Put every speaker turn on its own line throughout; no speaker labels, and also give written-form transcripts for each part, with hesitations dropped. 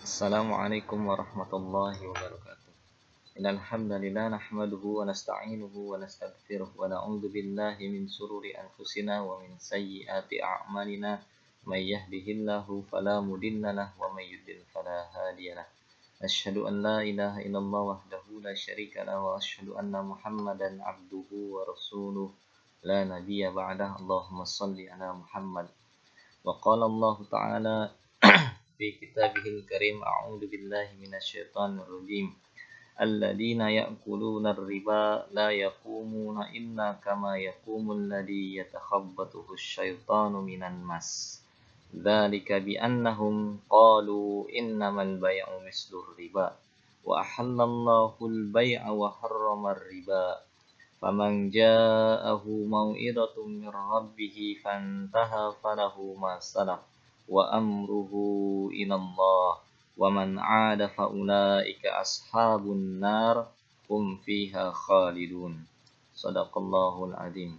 Assalamualaikum warahmatullahi wabarakatuh. Innal hamdalillah nahmaduhu wa nasta'inuhu wa nastaghfiruh wa na'udzu billahi min shururi anfusina wa min sayyiati a'malina. May yahdihillahu fala mudilla lahu wa may yudlil fala hadiyalah. Asyhadu an la ilaha illallah wahdahu la syarika lahu wa asyhadu anna Muhammadan abduhu wa rasuluh la nabiyya ba'dah. Allahumma shalli ala Muhammad. Wa qala Allah ta'ala fi kitabihil karim a'udzu billahi minasyaitonir rajim alladzina ya'kuluna ar-riba la yaqumuna illa kama yaqumul ladzi yatakhabbathu asyaitanu minan mas dzalika bi annahum qalu innamal bay'u mislur riba wa ahallallahu al-bay'a wa harrama ar-riba faman ja'ahu mau'izatun min rabbih fantaha falahu ma salaf wa amruhu ilallah wa man 'ada fa ulaika ashabun nar hum fiha khalidun. Shadaqallahul azim.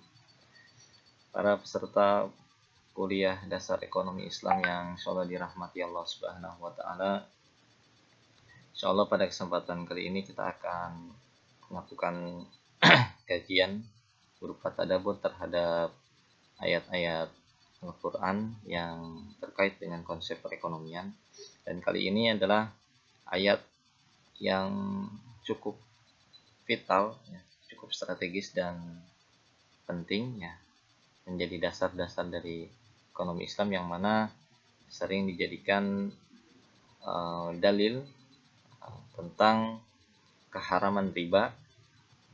Para peserta kuliah dasar ekonomi Islam yang insyaallah dirahmati Allah Subhanahu wa taala. Insyaallah pada kesempatan kali ini kita akan melakukan kajian berupa tadabbur terhadap ayat-ayat Al-Quran yang terkait dengan konsep perekonomian. Dan kali ini adalah ayat yang cukup vital, cukup strategis dan penting, menjadi dasar-dasar dari ekonomi Islam yang mana sering dijadikan dalil tentang keharaman riba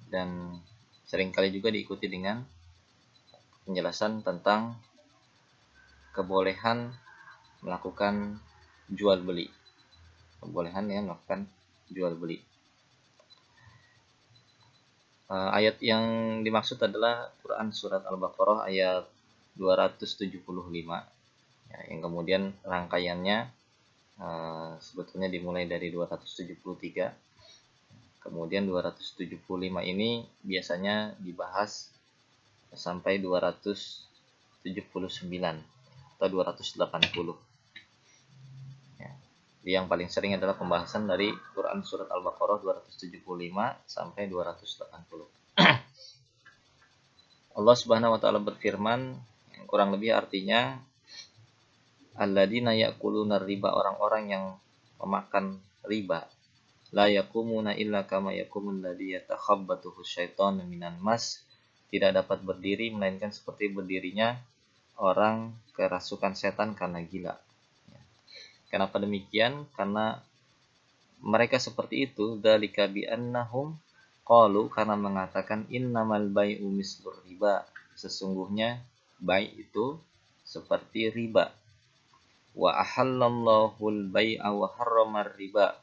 dan seringkali juga diikuti dengan penjelasan tentang kebolehan melakukan jual beli. Melakukan jual beli. Ayat yang dimaksud adalah Quran surat Al-Baqarah ayat 275. Yang kemudian rangkaiannya sebetulnya dimulai dari 273. Kemudian 275 ini biasanya dibahas sampai 279 atau 280. Yang paling sering adalah pembahasan dari Quran surat Al-Baqarah 275 sampai 280. Allah Subhanahu wa taala berfirman, yang kurang lebih artinya alladzina ya'kuluna riba, orang-orang yang memakan riba, la yaqumuna illa kama yaqumul ladzi yatakhabbathu asyaitanu minan mas, tidak dapat berdiri melainkan seperti berdirinya orang kerasukan setan karena gila. Kenapa demikian? Karena mereka seperti itu, dzalika bi annahum qalu, karena mengatakan innamal bai'u mislur riba, sesungguhnya bai' itu seperti riba. Wa ahallallahu al-bai'a wa harramar riba,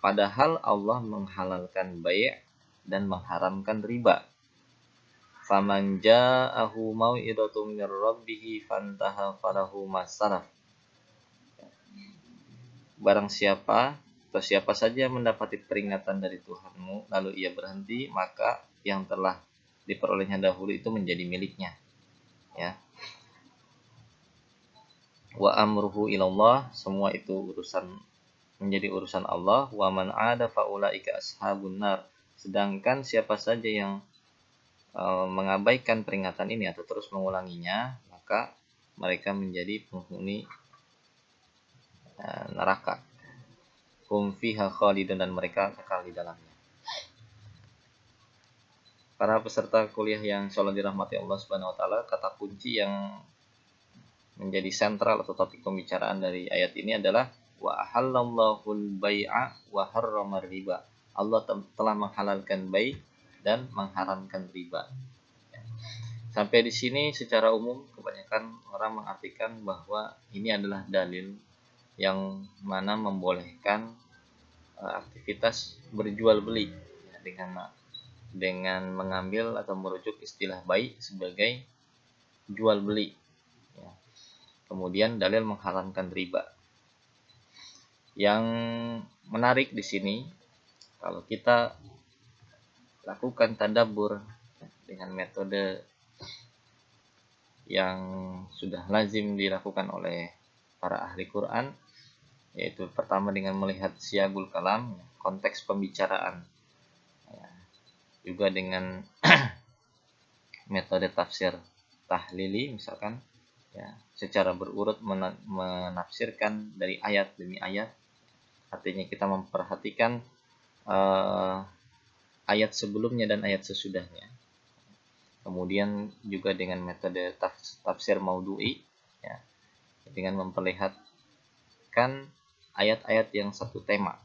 padahal Allah menghalalkan bai' dan mengharamkan riba. Faman ja'ahu mau'izatun mir rabbih fantaha falahu ma salaf, barang siapa atau siapa saja mendapati peringatan dari Tuhanmu lalu ia berhenti, maka yang telah diperolehnya dahulu itu menjadi miliknya. Wa amruhu ilallah, semua itu menjadi urusan Allah. Wa man 'ada fa ulaika ashabun nar, sedangkan siapa saja yang mengabaikan peringatan ini atau terus mengulanginya, maka mereka menjadi penghuni neraka. Hum fiha khalidun, dan mereka kekal di dalamnya. Para peserta kuliah yang insyaallah dirahmati Allah Subhanahu wa taala, kata kunci yang menjadi sentral atau topik pembicaraan dari ayat ini adalah wa ahallallahu al-bai'a wa harramar riba. Allah telah menghalalkan bai' dan mengharamkan riba. Sampai di sini secara umum kebanyakan orang mengartikan bahwa ini adalah dalil yang mana membolehkan aktivitas berjual beli, dengan mengambil atau merujuk istilah bai' sebagai jual beli. Kemudian dalil mengharamkan riba. Yang menarik di sini, kalau kita lakukan tadabbur dengan metode yang sudah lazim dilakukan oleh para ahli Quran, yaitu pertama dengan melihat siyagul kalam, konteks pembicaraan, ya. Juga dengan metode tafsir tahlili misalkan, ya, secara berurut menafsirkan dari ayat demi ayat. Artinya kita memperhatikan ayat sebelumnya dan ayat sesudahnya. Kemudian juga dengan metode tafsir maudhu'i, ya, dengan memperlihatkan ayat-ayat yang satu tema,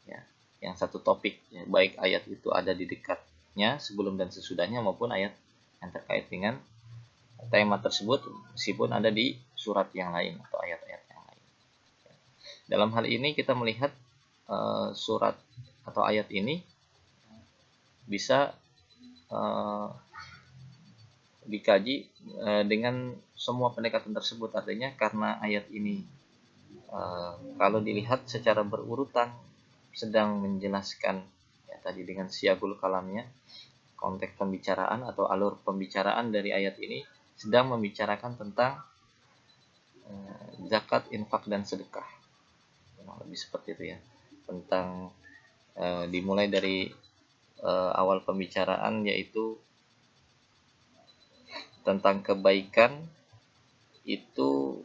ya, yang satu topik, ya, baik ayat itu ada di dekatnya sebelum dan sesudahnya maupun ayat yang terkait dengan tema tersebut meskipun ada di surat yang lain atau ayat-ayat yang lain. Dalam hal ini kita melihat surat atau ayat ini bisa dikaji dengan semua pendekatan tersebut. Artinya karena ayat ini kalau dilihat secara berurutan sedang menjelaskan, ya, tadi dengan siyagul kalamnya, konteks pembicaraan atau alur pembicaraan dari ayat ini sedang membicarakan tentang zakat, infak, dan sedekah. Lebih seperti itu, ya, tentang dimulai dari awal pembicaraan yaitu tentang kebaikan itu,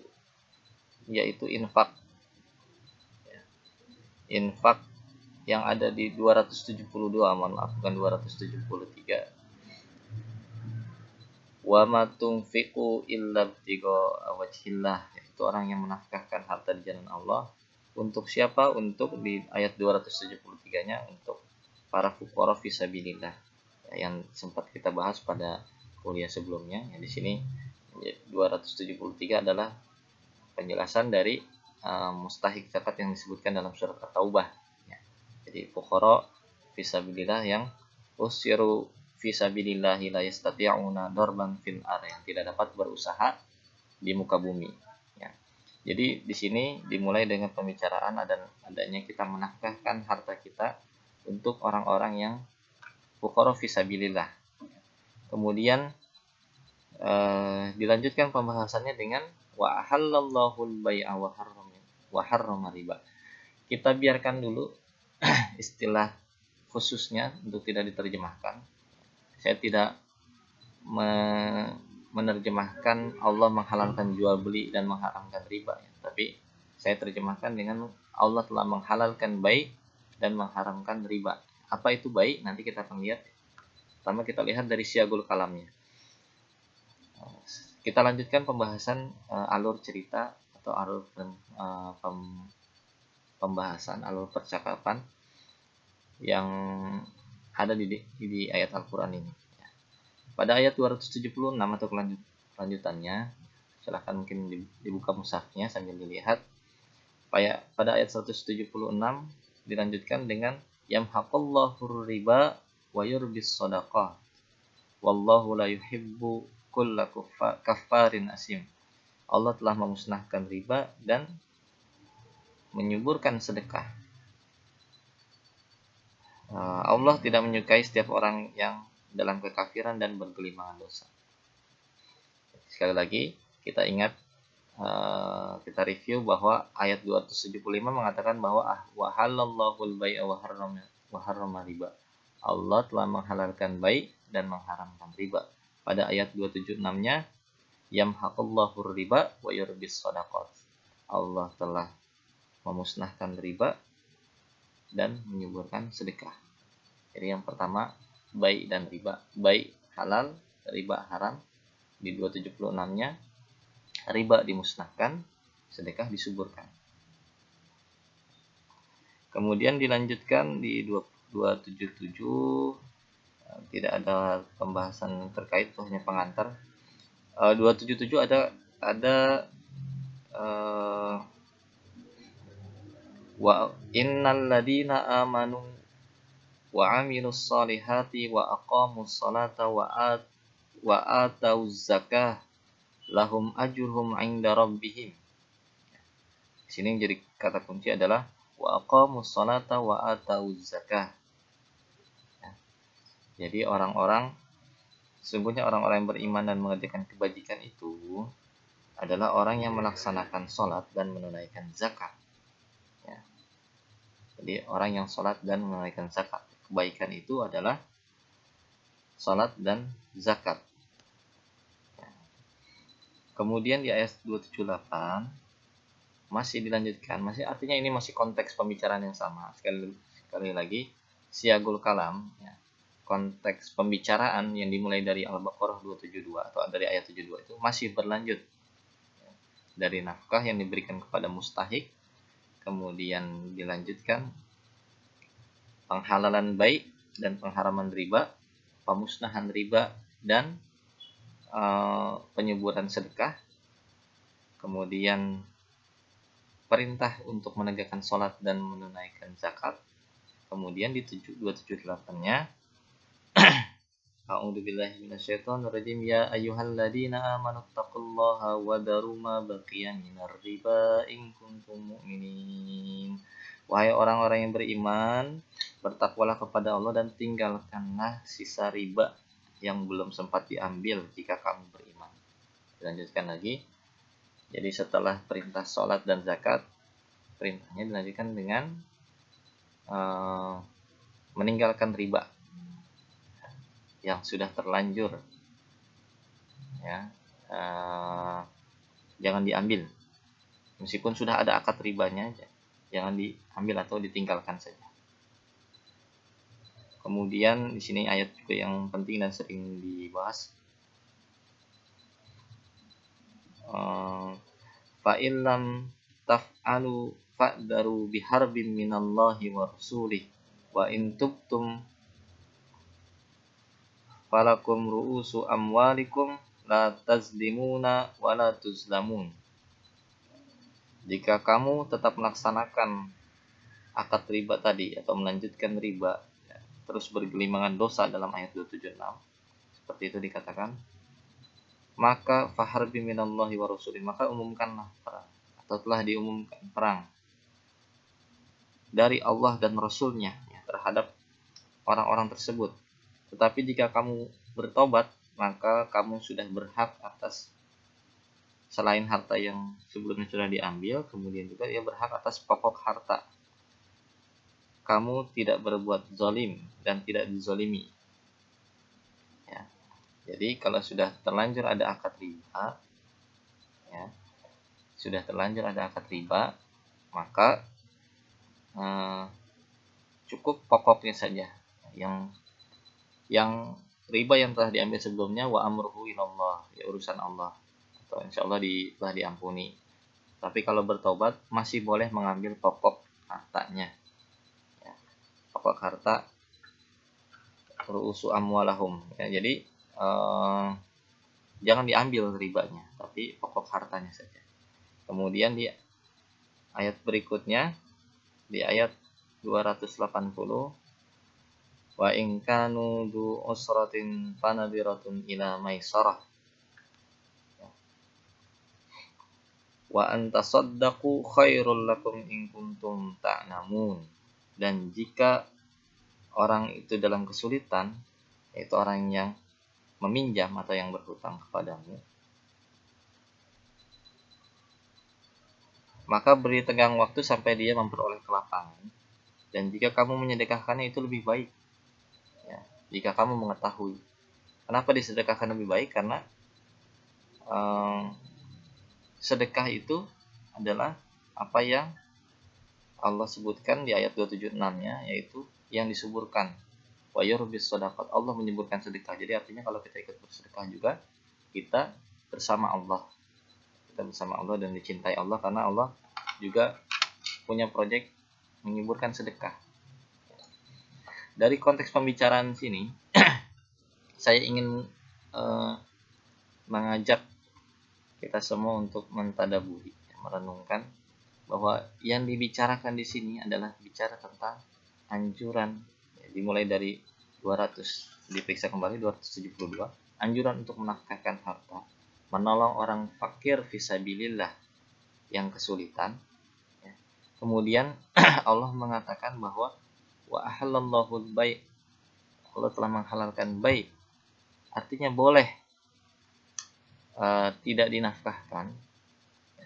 yaitu infak, infak yang ada di 272, mohon maaf, bukan 273. Wa ma tunfiqu illa ibtigha'a wajhillah, itu orang yang menafkahkan harta di jalan Allah. Untuk siapa? Untuk di ayat 273-nya untuk para fuqara fisabilillah, yang sempat kita bahas pada kuliah sebelumnya. Ya, di sini 273 adalah penjelasan dari mustahik zakat yang disebutkan dalam surat At-Taubah. Ya. Jadi fuqara fisabilillah yang usiru fisabilillah la yastati'una darban fil ar, yang tidak dapat berusaha di muka bumi. Ya. Jadi di sini dimulai dengan pembicaraan dan adanya kita menafkahkan harta kita untuk orang-orang yang fuqara fisabilillah. Kemudian dilanjutkan pembahasannya dengan wa ahallallahu al-bai'a wa harrama riba. Kita biarkan dulu istilah khususnya untuk tidak diterjemahkan. Saya tidak menerjemahkan Allah menghalalkan jual beli dan mengharamkan riba, ya. Tapi saya terjemahkan dengan Allah telah menghalalkan baik dan mengharamkan riba. Apa itu baik? Nanti kita akan lihat. Pertama kita lihat dari siyagul kalamnya. Kita lanjutkan pembahasan alur cerita atau alur pembahasan, alur percakapan yang ada di ayat Al-Quran ini. Pada ayat 276 atau kelanjutannya, silahkan mungkin dibuka mushafnya sambil dilihat. Pada ayat 176 dilanjutkan dengan yamhaqallahu riba wa yurbis shadaqah wallahu la yuhibbu kulla kaffarin asim. Allah telah memusnahkan riba dan menyuburkan sedekah. Allah tidak menyukai setiap orang yang dalam kekafiran dan bergelimangan dosa. Sekali lagi kita ingat, kita review bahwa ayat 275 mengatakan bahwa wa halallahu al-bai'a wa harrama riba. Allah telah menghalalkan baik dan mengharamkan riba. Pada ayat 276-nya yamhaqallahu riba wa yurbis shadaqat. Allah telah memusnahkan riba dan menyuburkan sedekah. Jadi yang pertama baik dan riba. Baik halal, riba haram. Di 276-nya riba dimusnahkan, sedekah disuburkan. Kemudian dilanjutkan di 277, tidak ada pembahasan terkait, hanya pengantar. 277 ada wa innal ladina amanu wa amilus solihati wa aqamus salata wa atauz zakah lahum ajruhum 'inda rabbihim. Di sini yang jadi kata kunci adalah wa aqamus salata wa atauz zakah. Jadi sesungguhnya orang-orang yang beriman dan mengerjakan kebajikan itu adalah orang yang melaksanakan sholat dan menunaikan zakat. Ya. Jadi orang yang sholat dan menunaikan zakat, kebaikan itu adalah sholat dan zakat. Ya. Kemudian di ayat 278 masih dilanjutkan, masih artinya ini masih konteks pembicaraan yang sama. Sekali lagi, siagul kalam, ya, konteks pembicaraan yang dimulai dari Al-Baqarah 272 atau dari ayat 72 itu masih berlanjut. Dari nafkah yang diberikan kepada mustahik, kemudian dilanjutkan penghalalan baik dan pengharaman riba, pemusnahan riba dan penyuburan sedekah, kemudian perintah untuk menegakkan sholat dan menunaikan zakat. Kemudian di 278-nya A'udzubillahi minasyaitonirrajim, ya ayyuhalladzina amanu taqullaha wa daru ma baqiya minar riba in kuntum mu'minin. Wahai orang-orang yang beriman, bertakwalah kepada Allah dan tinggalkanlah sisa riba yang belum sempat diambil jika kamu beriman. Dilanjutkan lagi. Jadi setelah perintah sholat dan zakat, perintahnya dilanjutkan dengan meninggalkan riba yang sudah terlanjur, ya, jangan diambil meskipun sudah ada akad ribanya, jangan diambil atau ditinggalkan saja. Kemudian di sini ayat juga yang penting dan sering dibahas, fa illam taf'alu fa'daru biharbin minallahi wa rasulih wa in tubtum falakum ru'usu amwalikum la tazlimuna wa la tuzlamun. Jika kamu tetap melaksanakan akad riba tadi atau melanjutkan riba, ya, terus bergelimangan dosa dalam ayat 276, seperti itu dikatakan, maka faharbi minallahi wa rasulih, maka umumkanlah perang atau telah diumumkan perang dari Allah dan Rasulnya, ya, terhadap orang-orang tersebut. Tetapi jika kamu bertobat, maka kamu sudah berhak atas selain harta yang sebelumnya sudah diambil, kemudian juga dia berhak atas pokok harta. Kamu tidak berbuat zalim dan tidak dizalimi. Ya. Jadi kalau sudah terlanjur ada akad riba, ya, sudah terlanjur ada akad riba, maka cukup pokoknya saja yang riba yang telah diambil sebelumnya, wa amruhu ilallah, ya, urusan Allah, atau insya Allah telah diampuni. Tapi kalau bertobat masih boleh mengambil pokok hartanya, ya, pokok harta ru'usu amwalahum, ya, jadi jangan diambil ribanya, tapi pokok hartanya saja. Kemudian di ayat berikutnya, di ayat 280, wa in kanu du usratin fanadiratun ila maisarah wa an tasaddaqu khairul lakum in kuntum ta'lamun. Dan jika orang itu dalam kesulitan, yaitu orang yang meminjam atau yang berhutang kepadamu, maka beri tenggang waktu sampai dia memperoleh kelapangan, dan jika kamu menyedekahkannya itu lebih baik, ya, jika kamu mengetahui. Kenapa disedekahkan lebih baik? Karena sedekah itu adalah apa yang Allah sebutkan di ayat 276-nya, yaitu yang disuburkan. Wa yurbis shadaqat, Allah menyuburkan sedekah. Jadi artinya kalau kita ikut bersedekah juga, kita bersama Allah. Kita bersama Allah dan dicintai Allah, karena Allah juga punya proyek menyuburkan sedekah. Dari konteks pembicaraan sini, saya ingin mengajak kita semua untuk mentadaburi, merenungkan bahwa yang dibicarakan di sini adalah bicara tentang anjuran, ya, dimulai dari 200, diperiksa kembali 272, anjuran untuk menafkahkan harta, menolong orang fakir fisabilillah yang kesulitan, ya. Kemudian Allah mengatakan bahwa wa ahallallahu al-bai', Allah telah menghalalkan bai', artinya boleh tidak dinafkahkan,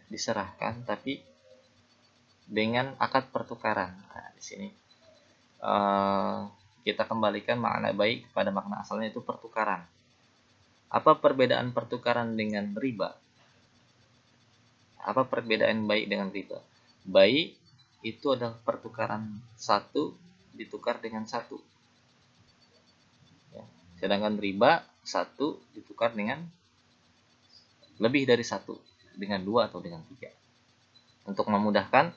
diserahkan, tapi dengan akad pertukaran. Nah, di sini kita kembalikan makna baik kepada makna asalnya, itu pertukaran. Apa perbedaan pertukaran dengan riba? Apa perbedaan baik dengan riba? Baik itu adalah pertukaran satu ditukar dengan satu. Ya. Sedangkan riba satu ditukar dengan lebih dari satu, dengan dua atau dengan tiga. Untuk memudahkan,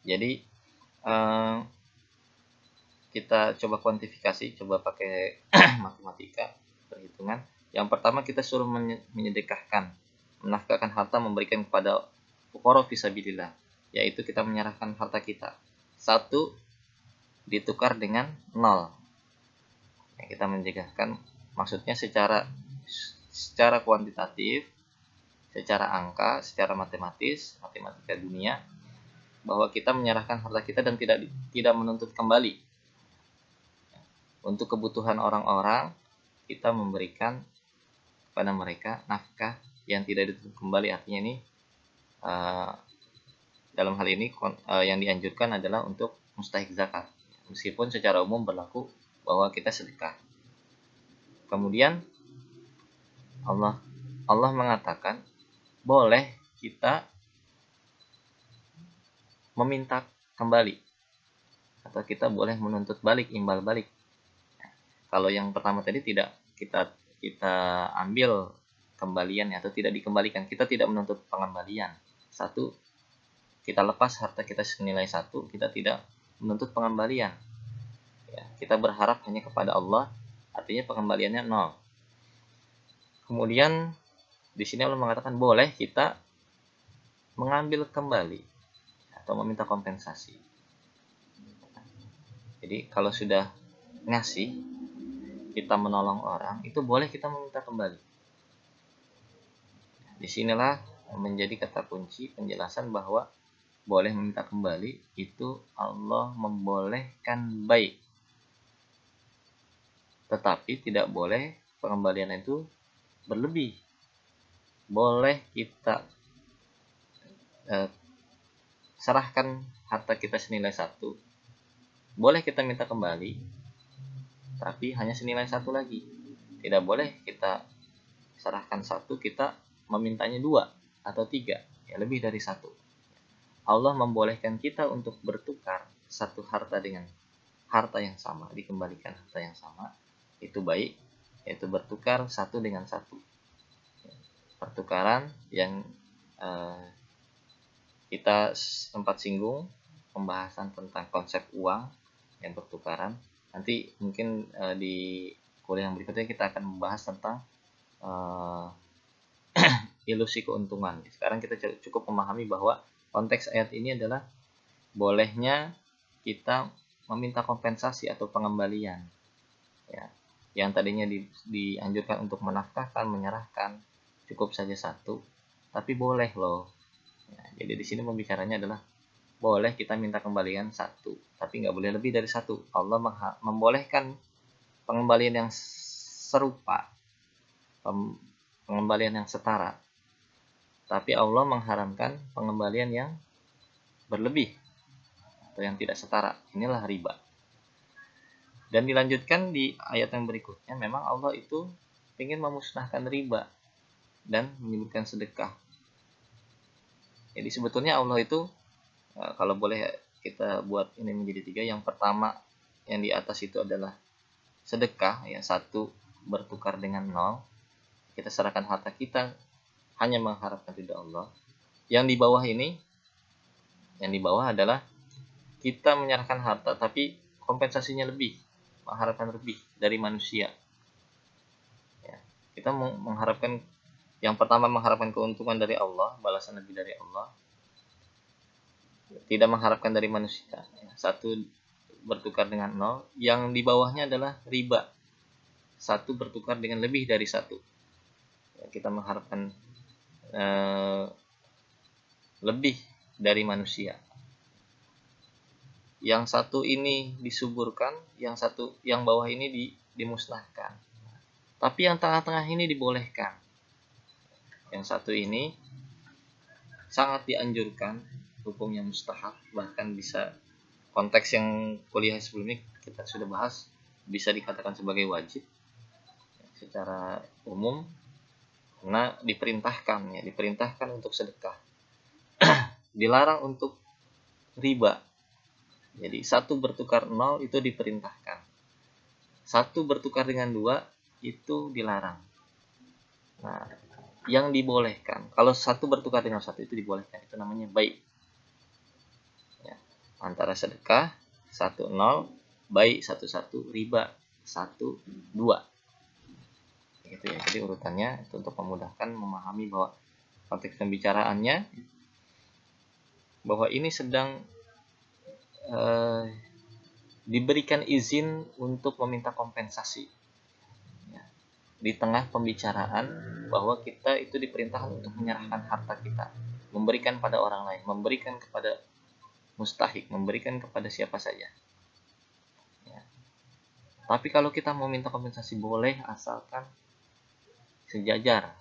jadi kita coba kuantifikasi, coba pakai matematika, perhitungan. Yang pertama kita suruh menyedekahkan, menafkahkan harta, memberikan kepada fuqara fisabilillah, yaitu kita menyerahkan harta kita. Satu ditukar dengan 0. Ya, kita menyedekahkan, maksudnya secara kuantitatif, secara angka, secara matematika dunia, bahwa kita menyerahkan harta kita dan tidak menuntut kembali. Untuk kebutuhan orang-orang, kita memberikan kepada mereka nafkah yang tidak dituntut kembali. Artinya ini dalam hal ini yang dianjurkan adalah untuk mustahik zakat, meskipun secara umum berlaku bahwa kita sedekah. Kemudian Allah mengatakan boleh kita meminta kembali, atau kita boleh menuntut balik, imbal balik. Kalau yang pertama tadi tidak kita ambil kembalian, atau tidak dikembalikan, kita tidak menuntut pengembalian. Satu, kita lepas harta kita senilai satu, kita tidak menuntut pengembalian. Ya, kita berharap hanya kepada Allah, artinya pengembaliannya 0. Kemudian di sini Allah mengatakan boleh kita mengambil kembali atau meminta kompensasi. Jadi kalau sudah ngasih, kita menolong orang, itu boleh kita meminta kembali. Disinilah menjadi kata kunci penjelasan bahwa boleh meminta kembali itu Allah membolehkan baik, tetapi tidak boleh pengembalian itu berlebih. Boleh kita serahkan harta kita senilai satu, boleh kita minta kembali, tapi hanya senilai satu lagi. Tidak boleh kita serahkan satu, kita memintanya 2 atau 3, ya lebih dari satu. Allah membolehkan kita untuk bertukar satu harta dengan harta yang sama, dikembalikan harta yang sama, itu baik, yaitu bertukar satu dengan satu. Pertukaran yang kita sempat singgung, pembahasan tentang konsep uang yang pertukaran. Nanti mungkin di kuliah yang berikutnya kita akan membahas tentang ilusi keuntungan. Sekarang kita cukup memahami bahwa konteks ayat ini adalah bolehnya kita meminta kompensasi atau pengembalian. Ya, yang tadinya dianjurkan untuk menafkahkan, menyerahkan, cukup saja satu, tapi boleh loh. Ya, jadi di sini pembicaranya adalah boleh kita minta kembalian satu, tapi nggak boleh lebih dari satu. Allah membolehkan pengembalian yang serupa, pengembalian yang setara, tapi Allah mengharamkan pengembalian yang berlebih atau yang tidak setara. Inilah riba. Dan dilanjutkan di ayat yang berikutnya, memang Allah itu ingin memusnahkan riba dan menyebutkan sedekah. Jadi sebetulnya Allah itu, kalau boleh kita buat ini menjadi 3. Yang pertama yang di atas itu adalah sedekah, ya, 1 bertukar dengan 0. Kita serahkan harta kita hanya mengharapkan ridha Allah. Yang di bawah adalah kita menyerahkan harta tapi kompensasinya lebih, mengharapkan lebih dari manusia. Ya, kita mengharapkan, yang pertama mengharapkan keuntungan dari Allah, balasan lebih dari Allah. Tidak mengharapkan dari manusia. 1 bertukar dengan 0. Yang di bawahnya adalah riba. 1 bertukar dengan lebih dari 1. Ya, kita mengharapkan lebih dari manusia. Yang 1 ini disuburkan, yang bawah ini dimusnahkan. Tapi yang tengah-tengah ini dibolehkan. Yang 1 ini sangat dianjurkan hukumnya mustahab, bahkan bisa konteks yang kuliah sebelumnya kita sudah bahas, bisa dikatakan sebagai wajib secara umum, karena diperintahkan untuk sedekah, dilarang untuk riba. Jadi 1 bertukar 0 itu diperintahkan, 1 bertukar dengan 2 itu dilarang. Nah, yang dibolehkan, kalau 1 bertukar dengan 1 itu dibolehkan, itu namanya baik. Ya, antara sedekah 1 0, baik 1 1, riba 1 2. Gitu ya. Jadi urutannya itu untuk memudahkan memahami bahwa konteks pembicaraannya bahwa ini sedang diberikan izin untuk meminta kompensasi ya, di tengah pembicaraan, bahwa kita itu diperintahkan untuk menyerahkan harta kita, memberikan pada orang lain, memberikan kepada mustahik, memberikan kepada siapa saja ya. Tapi kalau kita mau minta kompensasi boleh, asalkan sejajar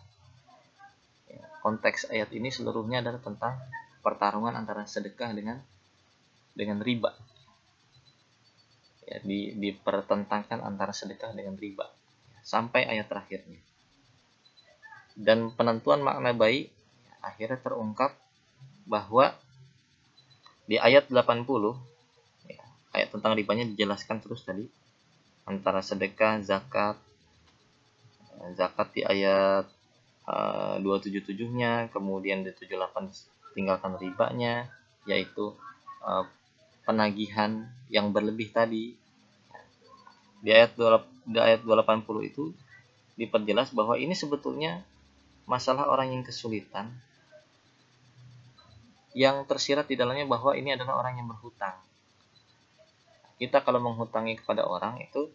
ya. Konteks ayat ini seluruhnya adalah tentang pertarungan antara sedekah dengan riba ya, dipertentangkan antara sedekah dengan riba sampai ayat terakhirnya. Dan penentuan makna baik akhirnya terungkap bahwa di ayat 80 ya, ayat tentang ribanya dijelaskan terus tadi, antara sedekah, zakat di ayat 277-nya, kemudian di 78 tinggalkan ribanya, yaitu penagihan yang berlebih tadi. Di ayat 280 itu diperjelas bahwa ini sebetulnya masalah orang yang kesulitan, yang tersirat di dalamnya bahwa ini adalah orang yang berhutang. Kita kalau menghutangi kepada orang itu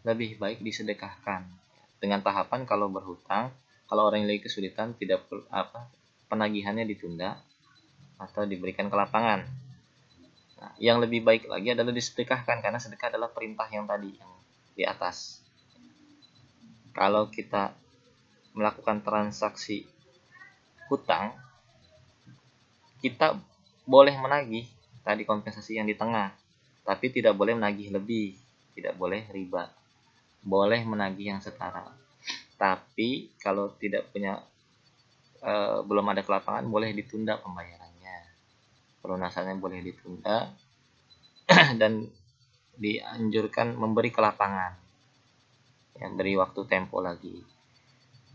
lebih baik disedekahkan, dengan tahapan kalau berhutang, kalau orang yang lagi kesulitan tidak penagihannya ditunda atau diberikan ke lapangan. Nah, yang lebih baik lagi adalah disedekahkan, karena sedekah adalah perintah yang tadi yang di atas. Kalau kita melakukan transaksi hutang, kita boleh menagih tadi kompensasi yang di tengah, tapi tidak boleh menagih lebih, tidak boleh riba, boleh menagih yang setara. Tapi kalau tidak punya belum ada ke lapangan, boleh ditunda pembayarannya, pelunasannya boleh ditunda dan dianjurkan memberi ke lapangan ya, beri waktu tempo lagi.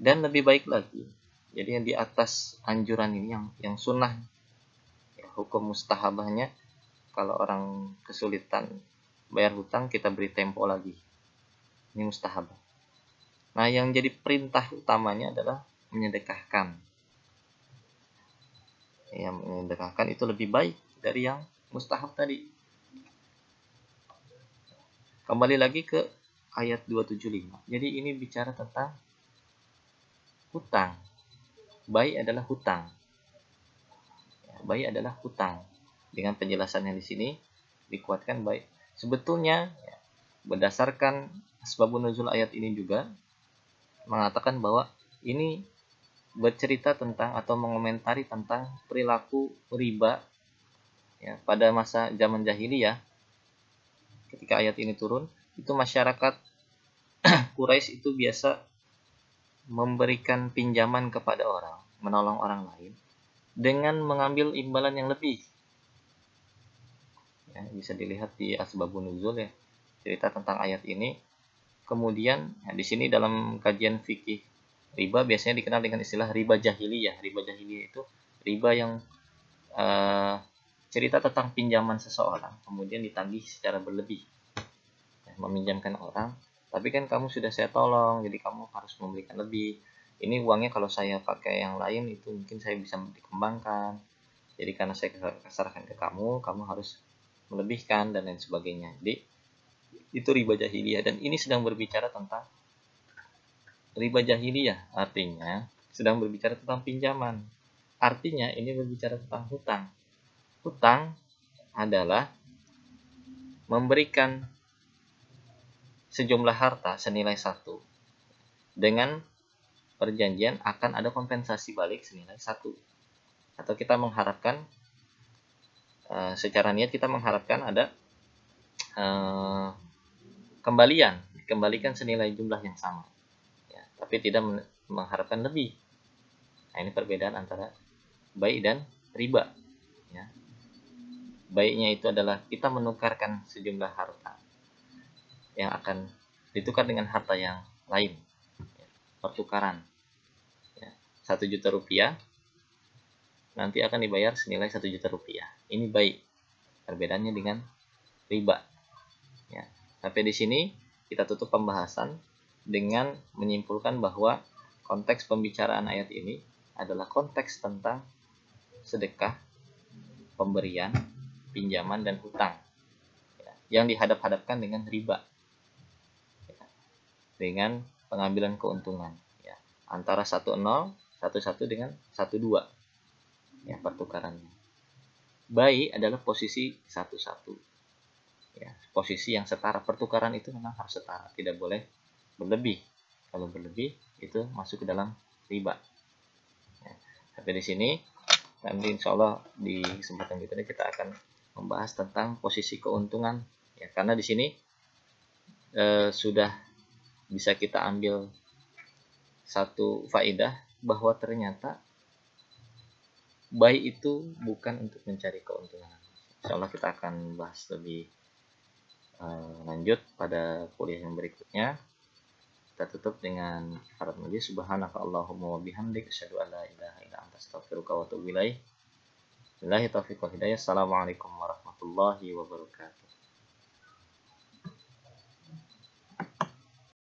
Dan lebih baik lagi, jadi yang di atas anjuran ini yang sunnah ya, hukum mustahabahnya kalau orang kesulitan bayar hutang, kita beri tempo lagi, ini mustahabah. Nah, yang jadi perintah utamanya adalah menyedekahkan. Yang menyedekahkan itu lebih baik dari yang mustahab tadi. Kembali lagi ke ayat 275. Jadi ini bicara tentang hutang. Baik adalah hutang. Baik adalah hutang. Dengan penjelasannya di sini dikuatkan baik. Sebetulnya ya, berdasarkan asbabun nuzul ayat ini juga mengatakan bahwa ini bercerita tentang atau mengomentari tentang perilaku riba ya, pada masa zaman jahiliyah. Ketika ayat ini turun, itu masyarakat Quraisy itu biasa memberikan pinjaman kepada orang, menolong orang lain dengan mengambil imbalan yang lebih. Ya, bisa dilihat di asbabun nuzul ya, cerita tentang ayat ini. Kemudian ya, di sini dalam kajian fikih riba biasanya dikenal dengan istilah riba jahiliyah. Riba jahiliyah itu riba yang cerita tentang pinjaman seseorang kemudian ditagih secara berlebih. Ya, meminjamkan orang, tapi kan kamu sudah saya tolong, jadi kamu harus memberikan lebih. Ini uangnya kalau saya pakai yang lain itu mungkin saya bisa dikembangkan. Jadi karena saya serahkan ke kamu, kamu harus melebihkan dan lain sebagainya. Jadi itu riba jahiliyah, dan ini sedang berbicara tentang riba jahiliyah, artinya sedang berbicara tentang pinjaman. Artinya ini berbicara tentang hutang. Hutang adalah memberikan sejumlah harta senilai 1 dengan perjanjian akan ada kompensasi balik senilai 1. atau kita mengharapkan secara niat kita mengharapkan ada kembalian, dikembalikan senilai jumlah yang sama, ya, tapi tidak mengharapkan lebih. Nah, ini perbedaan antara bai dan riba. Ya. Baiknya itu adalah kita menukarkan sejumlah harta yang akan ditukar dengan harta yang lain, ya, pertukaran. Ya. 1 juta rupiah nanti akan dibayar senilai 1 juta rupiah. Ini baik. Perbedaannya dengan riba. Ya. Sampai di sini kita tutup pembahasan dengan menyimpulkan bahwa konteks pembicaraan ayat ini adalah konteks tentang sedekah, pemberian, pinjaman, dan hutang, ya, yang dihadap-hadapkan dengan riba, ya, dengan pengambilan keuntungan, ya, antara 1,0, 1,1 dengan 1,2, ya, pertukarannya. Bai adalah posisi 1,1, ya, posisi yang setara. Pertukaran itu memang harus setara, tidak boleh berlebih. Kalau berlebih itu masuk ke dalam riba. Ya, sampai di sini. Nanti insya Allah di kesempatan berikutnya kita akan membahas tentang posisi keuntungan, ya, karena di sini sudah bisa kita ambil satu faedah bahwa ternyata bai itu bukan untuk mencari keuntungan. Insya Allah kita akan bahas lebih lanjut pada kuliah yang berikutnya. Kita tutup dengan syarat majlis. Subhanaka Allahumma wa bihamdik asyhadu an la ilaha illa anta astaghfiruka wa atubu ilaik. Billahi taufiq wal hidayah. Assalamualaikum warahmatullahi wabarakatuh.